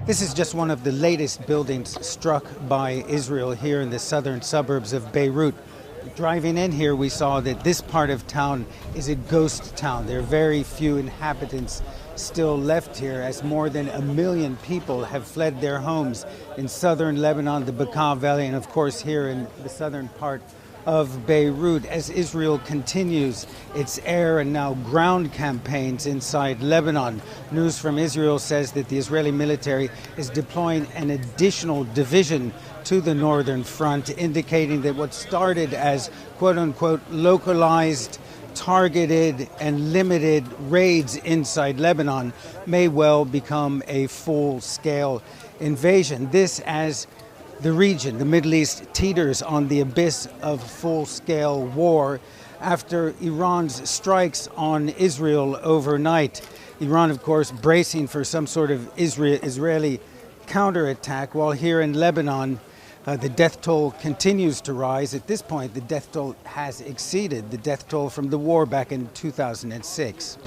This is just one of the latest buildings struck by Israel here in the southern suburbs of Beirut. Driving in here, we saw that this part of town is a ghost town. There are very few inhabitants still left here, as more than 1 million people have fled their homes in southern Lebanon, the Bekaa Valley, and of course here in the southern part of Beirut, as Israel continues its air and now ground campaigns inside Lebanon. News from Israel says that the Israeli military is deploying an additional division to the northern front, indicating that what started as quote-unquote localized, targeted and limited raids inside Lebanon may well become a full-scale invasion. This as the region, the Middle East, teeters on the abyss of full-scale war after Iran's strikes on Israel overnight. Iran, of course, bracing for some sort of Israeli counterattack, while here in Lebanon, the death toll continues to rise. At this point, the death toll has exceeded the death toll from the war back in 2006.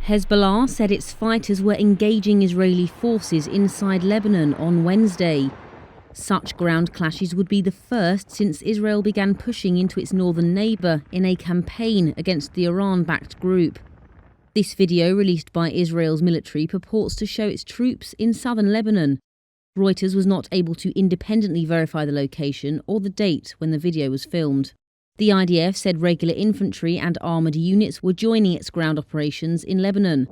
Hezbollah said its fighters were engaging Israeli forces inside Lebanon on Wednesday. Such ground clashes would be the first since Israel began pushing into its northern neighbour in a campaign against the Iran-backed group. This video, released by Israel's military, purports to show its troops in southern Lebanon. Reuters was not able to independently verify the location or the date when the video was filmed. The IDF said regular infantry and armoured units were joining its ground operations in Lebanon.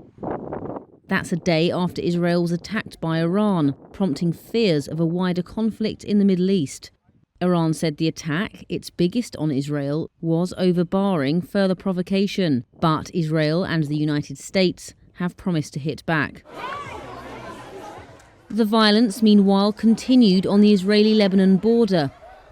That's a day after Israel was attacked by Iran, prompting fears of a wider conflict in the Middle East. Iran said the attack, its biggest on Israel, was overbarring further provocation, but Israel and the United States have promised to hit back. The violence, meanwhile, continued on the Israeli-Lebanon border.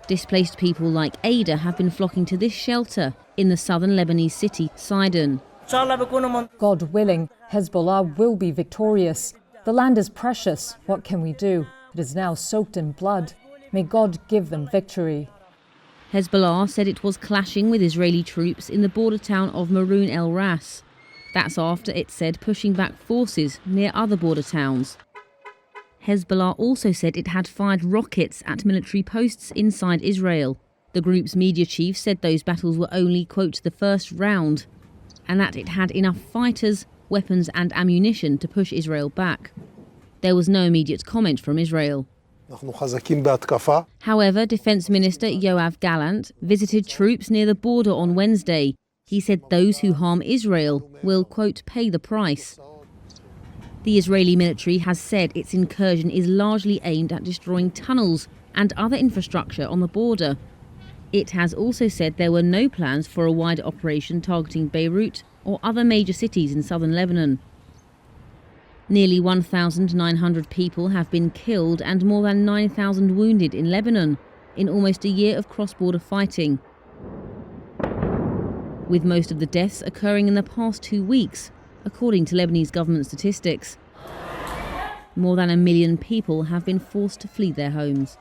Displaced people like Ada have been flocking to this shelter in the southern Lebanese city, Sidon. God willing, Hezbollah will be victorious. The land is precious. What can we do? It is now soaked in blood. May God give them victory. Hezbollah said it was clashing with Israeli troops in the border town of Maroun El Ras. That's after it said pushing back forces near other border towns. Hezbollah also said it had fired rockets at military posts inside Israel. The group's media chief said those battles were only, quote, the first round, and that it had enough fighters, weapons and ammunition to push Israel back. There was no immediate comment from Israel. However, Defense Minister Yoav Gallant visited troops near the border on Wednesday. He said those who harm Israel will, quote, pay the price. The Israeli military has said its incursion is largely aimed at destroying tunnels and other infrastructure on the border. It has also said there were no plans for a wider operation targeting Beirut or other major cities in southern Lebanon. Nearly 1,900 people have been killed and more than 9,000 wounded in Lebanon in almost a year of cross-border fighting, with most of the deaths occurring in the past 2 weeks, according to Lebanese government statistics. More than 1 million people have been forced to flee their homes.